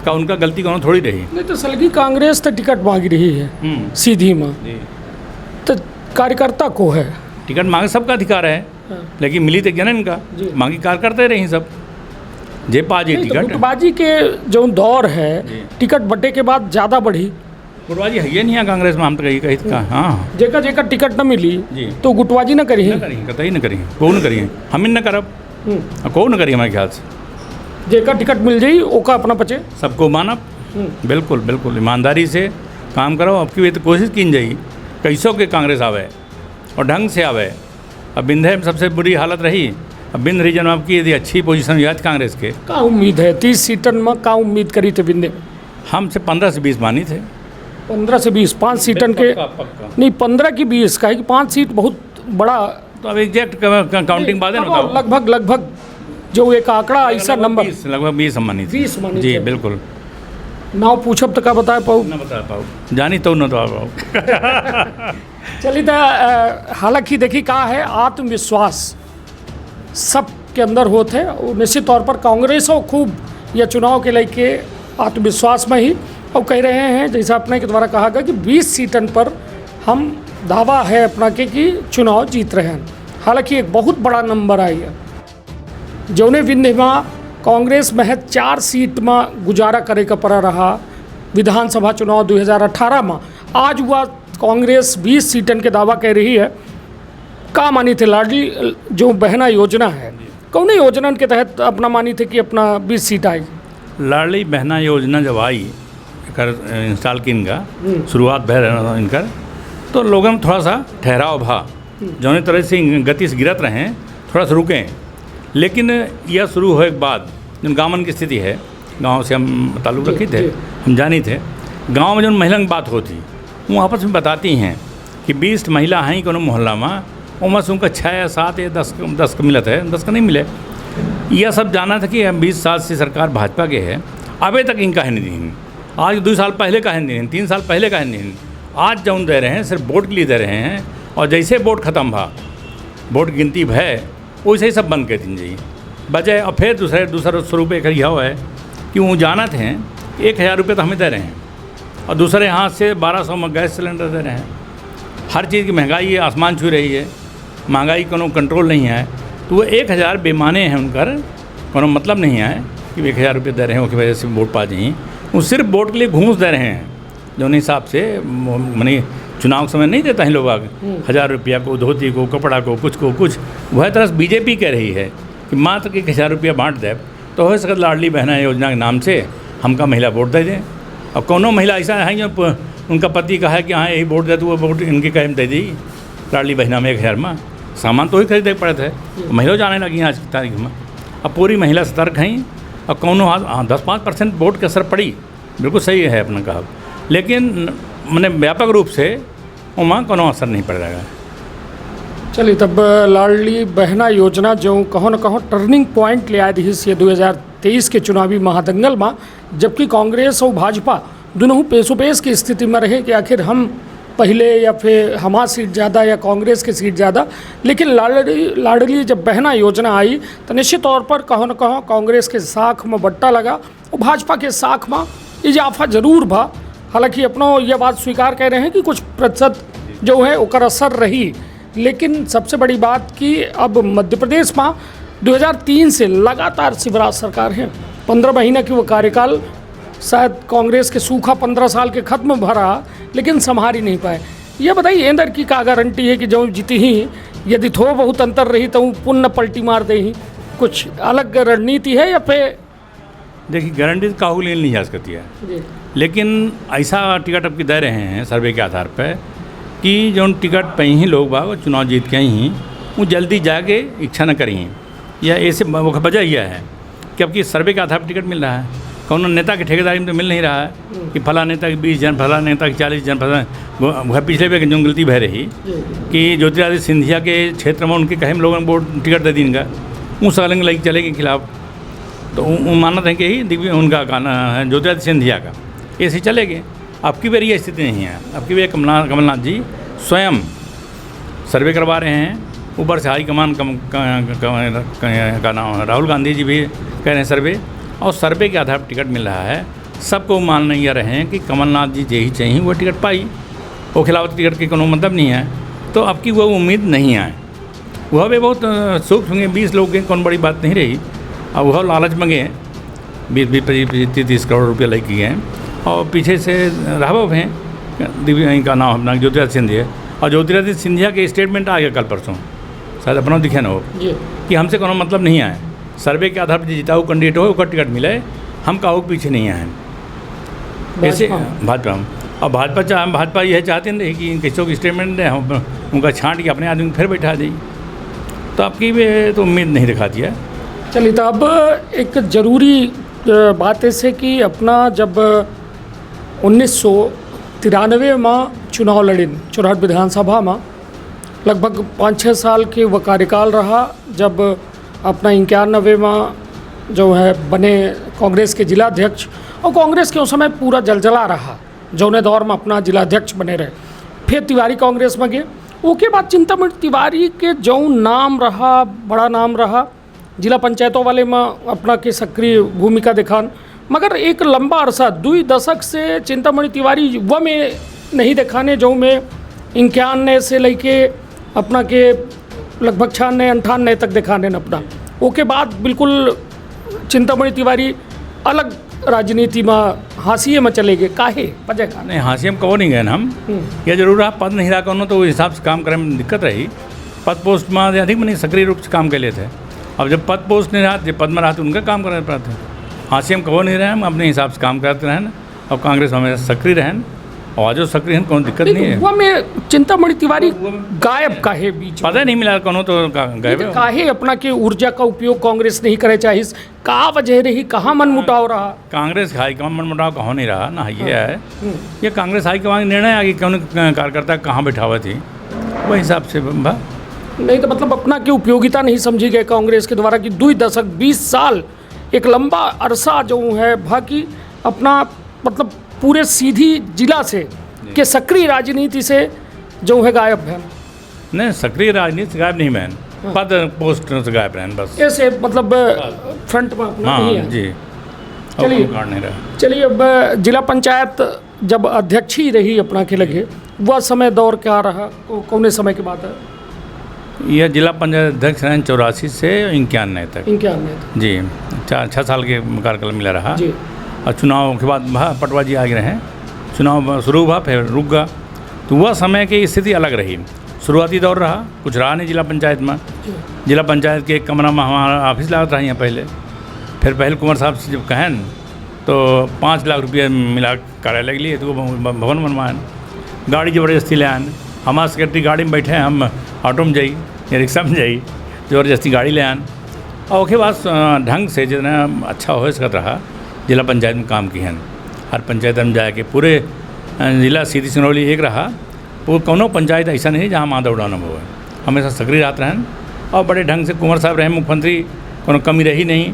का उनका गलती कौन थोड़ी रही। नहीं तो सलगी कांग्रेस तो टिकट मांगी रही है सीधी में, तो कार्यकर्ता को है टिकट मांगे, सबका अधिकार है, लेकिन मिली तो क्या ना इनका, मांगी कार्यकर्ता रही सब जे पाजी टिकट। गुटबाजी के जो दौर है टिकट बटे के बाद ज़्यादा बढ़ी, गुटबाजी है ये नहीं है कांग्रेस में, हम तो कही का। हाँ, जेकर टिकट न मिली तो गुटबाजी न करी, कतई न करी, को न करी, हम न करब, को न करी हमारे ख्याल से। जेकर टिकट मिल जाई ओका अपना पचे, सबको मानब, बिल्कुल बिल्कुल ईमानदारी से काम करो। अब की तो कोशिश की जाई कैसों के कांग्रेस आवे और ढंग से आवे। अब बिंधे में सबसे बुरी हालत रही, अब बिंद रीजन में आपकी यदि अच्छी पोजीशन याद कांग्रेस के, का उम्मीद है 30 सीटन में, का उम्मीद करी थे बिंदे? हमसे 15 से 20 मानी थे। 15 से 20, 5 सीटन के पक्का। नहीं 15 की 20 का है कि 5 सीट बहुत बड़ा। तो अब एग्जैक्ट काउंटिंग बाद है ना, लगभग जो एक आंकड़ा ऐसा नंबर लगभग 20 मानी थी। 20 मानी जी थे। बिल्कुल। नाव पूछब तो का बता पाऊँ, ना बता पाऊँ, जानी तो न तो आ पाऊँ। चलिए तो हालांकि देखी कहा है आत्मविश्वास सब के अंदर होते हैं, और निश्चित तौर पर कांग्रेस हो खूब यह चुनाव के लेके आत्मविश्वास में ही, और कह रहे हैं जैसा अपने के द्वारा कहा गया कि 20 सीटन पर हम दावा है अपना के कि चुनाव जीत रहे हैं। हालांकि एक बहुत बड़ा नंबर आई है, जौने विंध्य में कांग्रेस महज 4 सीट में गुजारा करे का पड़ा रहा विधानसभा चुनाव 2018 में। आज हुआ कांग्रेस 20 सीटन के दावा कह रही है, का मानी थे लाडली जो बहना योजना है, कौन योजना के तहत अपना मानी थे कि अपना 20 सीट आई? लाडली बहना योजना जब आई कर इंस्टॉल की इनका शुरुआत भय इनकर, तो लोगों में थोड़ा सा ठहराव भा, जौने तरह से गति से गिरत रहे थोड़ा सा रुकें। लेकिन यह शुरू होने के बाद जो गाँव की स्थिति है, गांव से हम ताल्लुक़ रखे थे, हम जानी थे गांव में जो महिला की बात होती वो आपस में बताती हैं कि 20 महिला हैं कोनो मोहल्ला में, उनमें से उनका 6 या 7 या 10 का मिलत है, 10 का नहीं मिले। यह सब जाना था कि हम 20 साल से सरकार भाजपा के है, अभी तक इनका है नहीं। आज 2 साल पहले का है नहीं, 3 साल पहले का है नहीं। आज जौन दे रहे हैं सिर्फ वोट के लिए दे रहे हैं, और जैसे वोट ख़त्म भा, वोट गिनती भय, वैसे ही सब बंद कर दीजिए बजाय। और फिर दूसरा स्वरूप एक यह है कि वो जानत हैं 1000 रुपये तो हमें दे रहे हैं, और दूसरे हाथ से 1200 में गैस सिलेंडर दे रहे हैं। हर चीज़ की महंगाई आसमान छू रही है, महंगाई कोनो कंट्रोल नहीं है। तो वो 1000 बेमाने हैं, उनकर कोनो मतलब नहीं है कि 1000 रुपये दे रहे हैं उसकी वजह से वोट पा जाइए। वो सिर्फ वोट के लिए घूस दे रहे हैं, जो हिसाब से मानी चुनाव के समय नहीं देता है लोग 1000 रुपया को, धोती को, कपड़ा को, कुछ वह तरह से बीजेपी कह रही है कि मात्र 1000 रुपया बांट दे तो हो सकता लाडली बहना योजना के नाम से हमका महिला वोट दे दें। और कोनो महिला ऐसा है जो उनका पति कहा है कि हाँ यही वोट दे, तो वो वोट इनके कहे में दे दी लाडली बहना में 1000 में। सामान तो ही खरीदे पड़े थे, महिला जाने लगी आज की तारीख में। अब पूरी महिला सतर्क हैं, और कोनो 10-5% वोट के असर पड़ी, बिल्कुल सही है अपना कहा, लेकिन मैंने व्यापक रूप से वहाँ कोनो असर नहीं पड़ रहा है। चलिए, तब लाडली बहना योजना जो कहो न कहो टर्निंग पॉइंट ले आई थी ये 2023 के चुनावी महादंगल में, जबकि कांग्रेस और भाजपा दोनों पेशोपेश की स्थिति में रहे कि आखिर हम पहले या फिर हमारा सीट ज़्यादा या कांग्रेस की सीट ज़्यादा। लेकिन लाडली जब बहना योजना आई तो निश्चित तौर पर कहो न कहो कांग्रेस के साख में बट्टा लगा और भाजपा के साख में इजाफा जरूर भा। हालांकि अपनों ये बात स्वीकार कह रहे हैं कि कुछ प्रतिशत जो है उसका असर रही, लेकिन सबसे बड़ी बात कि अब मध्य प्रदेश में 2003 से लगातार शिवराज सरकार है, 15 महीने की वो कार्यकाल, शायद कांग्रेस के सूखा 15 साल के खत्म भरा, लेकिन संभाल ही नहीं पाए। ये बताइए अंदर की क्या गारंटी है कि जो जीती ही, यदि थोड़ा बहुत अंतर रही तो पुनः पलटी मार दे ही? कुछ अलग रणनीति है या फिर? देखिए, गारंटी काहू ले नहीं जा सकती है, लेकिन ऐसा टिकट अब की दे रहे हैं सर्वे के आधार पर कि जो टिकट पे ही लोग बाग चुनाव जीत के ही वो जल्दी जाके इच्छा न करें, या ऐसे वजह यह है कि अब की सर्वे के आधार पर टिकट मिल रहा है, कौन नेता की ठेकेदारी में तो मिल नहीं रहा है कि फला नेता के 20 जन, फला नेता के 40 जन, फला वह पिछले पे जो गलती बह रही कि ज्योतिरादित्य सिंधिया के क्षेत्र में उनके कहे में लोगों को टिकट दे देंगे, वो सलंग लगी चले के खिलाफ, तो वो मानत है कि ही दिव्य उनका गाना है ज्योतिरादित्य सिंधिया का, ऐसे चले गए। अब की बार ये स्थिति नहीं है, अब की बार कमलनाथ जी स्वयं सर्वे करवा रहे हैं, ऊपर से हाईकमान का नाम राहुल गांधी जी भी कह रहे हैं सर्वे, और सर्वे के आधार पर टिकट मिल रहा है। सबको मानने ये रहे हैं कि कमलनाथ जी यही चाहिए वो टिकट पाई, वो खिलाफत टिकट की कोनो मतलब नहीं है, तो अब की वो उम्मीद नहीं आए। वह भी बहुत सूक्ष्म होंगे, 20 लोग के कौन बड़ी बात नहीं रही, अब वह लालच में गए 20-25-30 करोड़ रुपये लग गए हैं, और पीछे से राघव हैं दिव्य का नाम अपना ज्योतिरादित्य सिंधिया, और ज्योतिरादित्य सिंधिया के स्टेटमेंट आ गया कल परसों, शायद अपना दिखे ना हो कि हमसे कोनो मतलब नहीं आए, सर्वे के आधार पर जिता हुआ कैंडिडेट हो उसका टिकट मिले, हम काहू पीछे नहीं आए ऐसे भाजपा। और भाजपा यह चाहते नहीं कि किसी को स्टेटमेंट दें, हम उनका छांट के अपने आदमी फिर बैठा दी, तो आपकी भी तो उम्मीद नहीं दिखाती है। चलिए, तो अब एक ज़रूरी बात ऐसे कि अपना जब 1993 में चुनाव लड़े चुनाव विधानसभा में, लगभग 5-6 साल के वह कार्यकाल रहा, जब अपना 91 में जो है बने कांग्रेस के जिलाध्यक्ष, और कांग्रेस के उस समय पूरा जलजला रहा, जौने दौर में अपना जिलाध्यक्ष बने रहे। फिर तिवारी कांग्रेस में गए, उसके बाद चिंतामणि तिवारी के जो नाम रहा, बड़ा नाम रहा, जिला पंचायतों वाले में अपना के सक्रिय भूमिका दिखान, मगर एक लंबा अरसा 2 दशक से चिंतामणि तिवारी वह में नहीं दिखाने, जो में 91 से लेके अपना के लगभग 96-98 तक दिखाने अपना। उसके बाद बिल्कुल चिंतामणि तिवारी अलग राजनीति में हाशिए में चले गए, काहे वजह का? नहीं, हाशिए में कहो नहीं गए ना हम, यह जरूर रहा पद नहीं रहा कौन, तो उस हिसाब से काम करे में दिक्कत रही, पद पोस्ट में अधिक नहीं सक्रिय रूप से काम कर लिए थे। अब जब पद पोस्ट नहीं रहा, जब पद में रहा तो उनका काम कर पाते। हाँ से हम कहो नहीं रहे, हम अपने हिसाब से काम करते रहें और कांग्रेस हमेशा सक्रिय रहें और आज सक्रिय हैं, कोई दिक्कत नहीं है। वो में चिंतामणि तिवारी गायब काहे बीच पता नहीं मिला कौन तो गायब है। काहे अपना के ऊर्जा का उपयोग कांग्रेस नहीं करे चाहिए, कहाँ वजह रही, कहाँ मन मुटाव रहा? कांग्रेस हाईकमान मन मुटाव कहो नहीं रहा ना, ये है ये कांग्रेस हाईकमान निर्णय आ गई कौन कार्यकर्ता कहाँ बैठा हुआ थी, वही हिसाब से नहीं तो मतलब अपना की उपयोगिता नहीं समझी गए कांग्रेस के द्वारा कि 2 दशक 20 साल एक लंबा अरसा जो है बाकी अपना मतलब पूरे सीधी जिला से के सक्रिय राजनीति से जो है गायब है। नहीं सक्रिय राजनीति से गायब नहीं बहन, पद पोस्ट से गायब रहन बस ऐसे मतलब फ्रंट में अपना नहीं है। जी चलिए नहीं रहा। चलिए अब जिला पंचायत जब अध्यक्ष ही रही अपना के लगे, वह समय दौर क्या रहा, कौन समय की बात है? यह जिला पंचायत अध्यक्ष रहे 84 से 91 तक। 91 जी 6 साल के कार्यकाल मिला रहा जी। और चुनाव के बाद पटवा जी आगे रहे, चुनाव शुरू हुआ फिर रुक गया, तो वह समय की स्थिति अलग रही। शुरुआती दौर रहा, कुछ रहा नहीं जिला पंचायत में। जिला पंचायत के एक कमरा में हमारा ऑफिस लागत रहा यहाँ पहले, फिर पहले कुंवर साहब से जब कहें तो 5 लाख रुपया मिला कार्यालय के लिए, तो भवन बनवाएं, गाड़ी ज़बरदस्ती ले आए। हमारा सेक्रेटरी गाड़ी में बैठे, हम ऑटो में जाई या रिक्शा में जाई, ज़बरदस्ती गाड़ी ले आन और उसके बाद ढंग से जितना अच्छा हो सकता रहा जिला पंचायत में काम की हैं। हर पंचायत में जाके पूरे जिला सीधी सिंगरौली एक रहा, वो कोनो पंचायत ऐसा नहीं जहाँ माँ दौड़ाना हो, हमेशा सक्रिय रहते रहें और बड़े ढंग से कुंवर साहब रहे मुख्यमंत्री, कोनो कमी रही नहीं,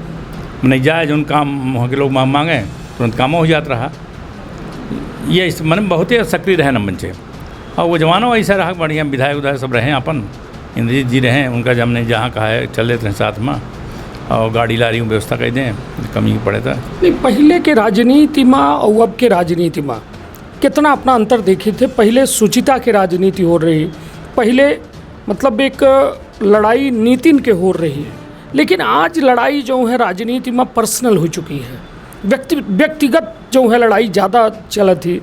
नहीं जाए जो काम वहाँ के लोग मांगे तुरंत काम हो जाता रहा। ये इस मन बहुत ही सक्रिय रहे न बच्चे, और वो जवानों ऐसा रहा बढ़िया, विधायक उधायक सब रहे अपन, इंद्रजीत जी रहे, उनका जब हमने जहाँ कहा है चल लेते हैं साथ में और गाड़ी लारी व्यवस्था कर दें, कमी पड़े था। नहीं पहले के राजनीति में और अब के राजनीति में कितना अपना अंतर देखे थे? पहले सुचिता के राजनीति हो रही, पहले मतलब एक लड़ाई नितिन के हो रही है, लेकिन आज लड़ाई जो है राजनीति में पर्सनल हो चुकी है, व्यक्तिगत जो है लड़ाई ज़्यादा चल थी।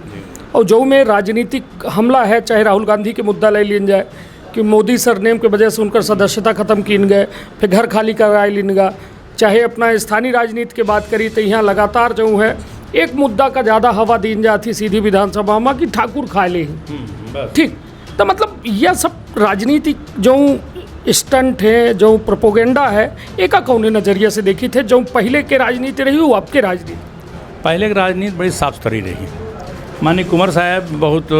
और जो में राजनीतिक हमला है, चाहे राहुल गांधी के मुद्दा ले लिया जाए कि मोदी सरनेम के वजह से उनकर सदस्यता ख़त्म किन गए, फिर घर खाली कराए लिन गया, चाहे अपना स्थानीय राजनीति की बात करी तो यहाँ लगातार जो है एक मुद्दा का ज़्यादा हवा दी जाती सीधी विधानसभा में कि ठाकुर खा ले, ठीक। तो मतलब यह सब राजनीतिक जो स्टंट है, जो प्रोपोगेंडा है, एक कौन नज़रिए से देखी थे जो पहले के राजनीति रही वो अब के राजनीति? पहले की राजनीति बड़ी साफ सुथरी रही। माननीय कुंवर साहब बहुत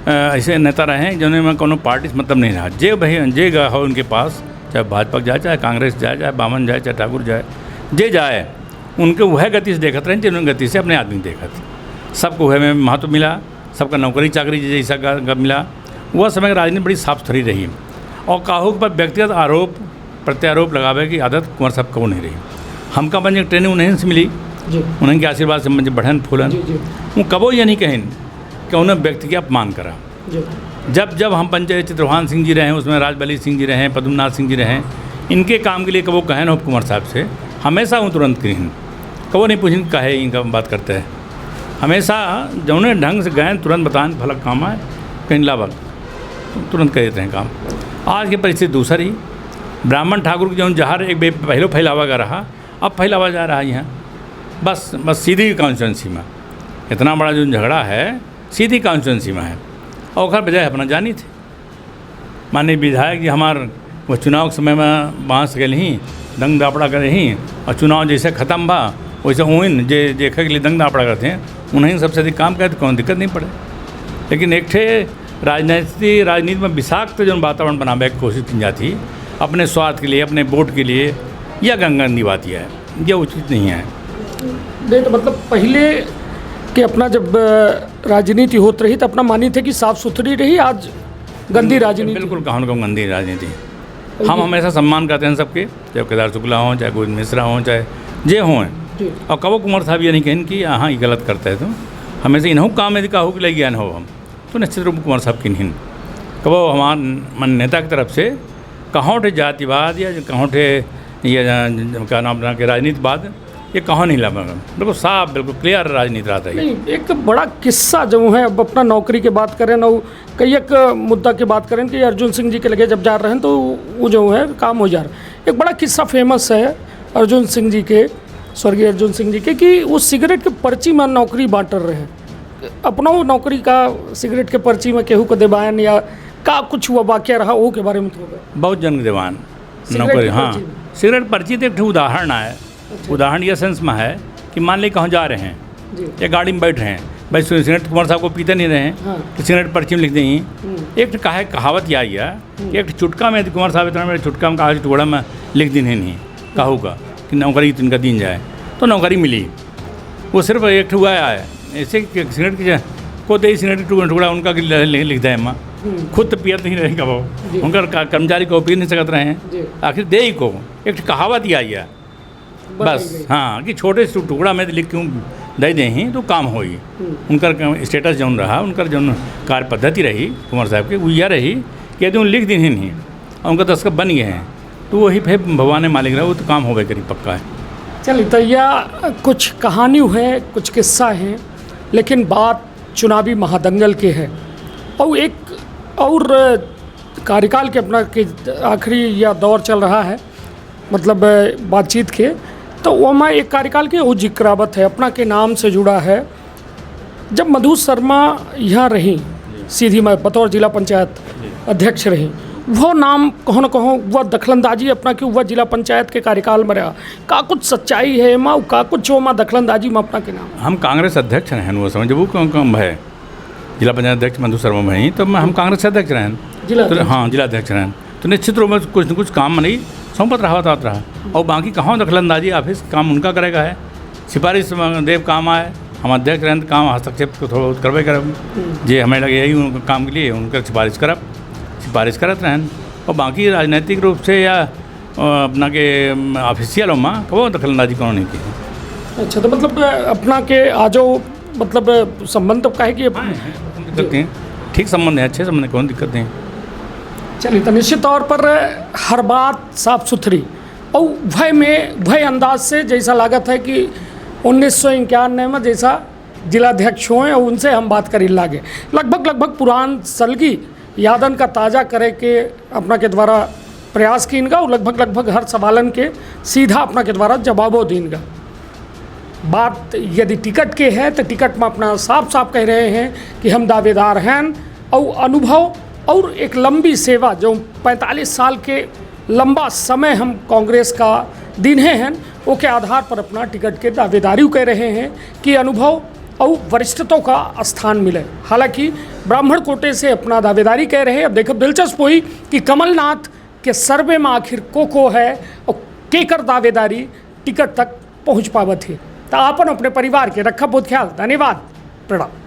ऐसे नेता रहे जिन्होंने कोनो पार्टी से मतलब नहीं रहा, जे भाई जे गा हो उनके पास, चाहे भाजपा जाए, चाहे कांग्रेस जाए, चाहे बामन जाए, चाहे ठाकुर जाए, जे जाए उनके वह गति से देखते रहे जिन्होंने गति से अपने आदमी देखते। सबको वह में महत्व मिला, सबका नौकरी चाकरी जैसा का मिला। वह समय की राजनीति बड़ी साफ सुथरी रही और काहू पर व्यक्तिगत आरोप प्रत्यारोप लगावे की आदत कुंवर साहब को नहीं रही। हमका बन ट्रेनिंग उन्हें से मिली, उन्हें के आशीर्वाद से मुझे बढ़न फूलन। वो कबो ये नहीं कहें कि उन्हें व्यक्ति के अपमान करा। जब हम पंचायत चित्रभान सिंह जी रहे, उसमें राजबली सिंह जी रहे, पद्मनाथ सिंह जी रहे, इनके काम के लिए कबो कहें हो कुंवर साहब से, हमेशा वो तुरंत कहें, कबो नहीं पूछें कहे इनका बात करते हैं, हमेशा जौने ढंग से गए तुरंत बताएं फलक काम है कहीं लाभ तुरंत कर देते हैं काम। आज की परिस्थिति दूसरी, ब्राह्मण ठाकुर की जो जहर एक पहले फैलावा का रहा, अब फैलावा जा रहा है यहाँ बस सीधी कॉन्स्टिट्यूंसी में। इतना बड़ा जो झगड़ा है सीधी कॉन्स्टिट्यूंसी में है और खैर बजाय अपना जानी थे। माननीय विधायक जी हमार वो चुनाव के समय में बाँस गए ही दंग दापड़ा करे ही, और चुनाव जैसे ख़त्म भा वैसे उन जे देखे के लिए दंग दापड़ा करते हैं, उन्हें सबसे अधिक काम करे तो कौन दिक्कत नहीं पड़े। लेकिन एक ठे राजनीति में विषाक्त जो वातावरण बनाने की कोशिश की जाती अपने स्वार्थ के लिए, अपने वोट के लिए, यह गंदी बात है, यह उचित नहीं है। नहीं तो मतलब पहले कि अपना जब राजनीति होती रही तो अपना मानी थे कि साफ सुथरी रही, आज गंदी राजनीति। बिल्कुल कहाँ को गंदी राजनीति। हम हमेशा सम्मान करते हैं सबके, चाहे केदार शुक्ला हों, चाहे गोविंद मिश्रा हों, चाहे जे हों, और कबो कुंवर साहब ये नहीं कहें कि हाँ ये गलत करते हैं, तो हमेशा इन्हों काम यदि कहूँ कि लगे ज्ञान हो हम तो निश्चित रूप कुंवर साहब की नहीं। कबो हमारे मन नेता की तरफ से कहूँ थे जातिवाद या कहूँ थे ये क्या नाम के राजनीतिवाद ये कहाँ नहीं लगा, बिल्कुल साफ, बिल्कुल क्लियर राजनीति रहा था ये। नहीं, एक बड़ा किस्सा जो है, अब अपना नौकरी की बात करें ना, कई एक मुद्दा की बात करें कि अर्जुन सिंह जी के लगे जब जा रहे हैं तो वो जो है काम हो जा रहा है। एक बड़ा किस्सा फेमस है अर्जुन सिंह जी के, स्वर्गीय अर्जुन सिंह जी के, कि वो सिगरेट के पर्ची में नौकरी बांट रहे हैं। अपना वो नौकरी का सिगरेट के पर्ची में केहू को देवायन या का कुछ हुआ वाक्य रहा, वो के बारे में थोड़ा बहुत जन देवान सिगरेट नौकरी। की हाँ, पर्ची में? सिगरेट पर्ची तो एक ठो उदाहरण है। उदाहरण ये सेंस में है कि मान ली कहाँ जा रहे हैं जी। या गाड़ी में बैठ रहे हैं, भाई सिगरेट कुमार साहब को पीते नहीं रहे हैं, हाँ। तो सिगरेट पर्ची में लिख दें। एक कहा कहावत यह आई है कि एक चुटका में कुमार साहब इतना मेरे चुटका में कहा टुकड़ा में लिख दिन है नहीं कहू का कि नौकरी तिनका दिन जाए, तो नौकरी मिली। वो सिर्फ एक ठुआ आया है ऐसे सिगरेट की को दे सिगरेट टुकड़ा उनका लिख दे माँ, खुद तो पियत नहीं रहेगा वो, उनका कर्मचारी को पी नहीं सकते रहे हैं, आखिर दे ही को। एक कहावत ही आई है बस, हाँ, कि छोटे से टुकड़ा में लिख क्यों दे दें ही तो काम होई। उनका स्टेटस जौन रहा, उनका जौन कार्य पद्धति रही कुमार साहब की, वो यह रही कि यदि उन लिख दिन ही नहीं और उनका दस्तखत बन गए हैं तो वही फिर भगवान मालिक रहा, वो तो काम होवे करी पक्का है। चलिए, तो यह कुछ कहानी है, कुछ किस्सा हैं, लेकिन बात चुनावी महादंगल के है और एक और कार्यकाल के अपना के आखिरी या दौर चल रहा है, मतलब बातचीत के, तो वो मैं एक कार्यकाल के वो जिक्रावत है अपना के नाम से जुड़ा है। जब मधु शर्मा यहाँ रहीं, सीधी मैं बतौर जिला पंचायत अध्यक्ष रहीं, वो नाम कहो न कहो वह दखलंदाजी अपना कि वह जिला पंचायत के कार्यकाल में रहा, का कुछ सच्चाई है माँ, का कुछ हो माँ दखलंदाजी में अपना के नाम? हम कांग्रेस अध्यक्ष रहे वो समय जब वो कम है जिला पंचायत अध्यक्ष मधु शर्मा भाई, तो हम कांग्रेस अध्यक्ष रहे, तो हाँ जिला अध्यक्ष रहे, तो निश्चित रूप में कुछ न कुछ काम नहीं सौंपत रहा और बाकी कहाँ दखलंदाजी ऑफिस काम उनका करेगा है, सिफारिश देव काम आए, हम अध्यक्ष रहें तो काम हस्तक्षेप को थोड़ा बहुत करबे करब, जे हमें लगे यही उनका काम के लिए उनका सिफारिश करत रहें, और बाकी राजनीतिक रूप से या अपना के ऑफिशियल हो माँ कब दखलंदाजी कौन नहीं की। अच्छा, तो मतलब अपना के आजो मतलब संबंध तो कहे कि दिक्कत नहीं, ठीक संबंध है, अच्छे संबंध, कौन दिक्कत नहीं। चलिए, तो निश्चित तौर पर हर बात साफ सुथरी और भय अंदाज से, जैसा लागत है कि 1991 में जैसा जिलाध्यक्ष हुए और उनसे हम बात करी लागे, लगभग पुरान सलगी यादन का ताज़ा करे के अपना के द्वारा प्रयास की इनका और लगभग हर सवालन के सीधा अपना के द्वारा जवाबो दीनगा। बात यदि टिकट के है तो टिकट में अपना साफ कह रहे हैं कि हम दावेदार हैं और अनुभव और एक लंबी सेवा जो 45 साल के लंबा समय हम कांग्रेस का दिन्हे हैं, वो के आधार पर अपना टिकट के दावेदारी कह रहे हैं कि अनुभव और वरिष्ठता का स्थान मिले। हालांकि ब्राह्मण कोटे से अपना दावेदारी कह रहे हैं। अब देखो दिलचस्प हुई कि कमलनाथ के सर्वे में आखिर को है और केकर दावेदारी टिकट तक पहुँच पावत है। तो आपन अपने परिवार के रखा बहुत ख्याल। धन्यवाद, प्रणाम।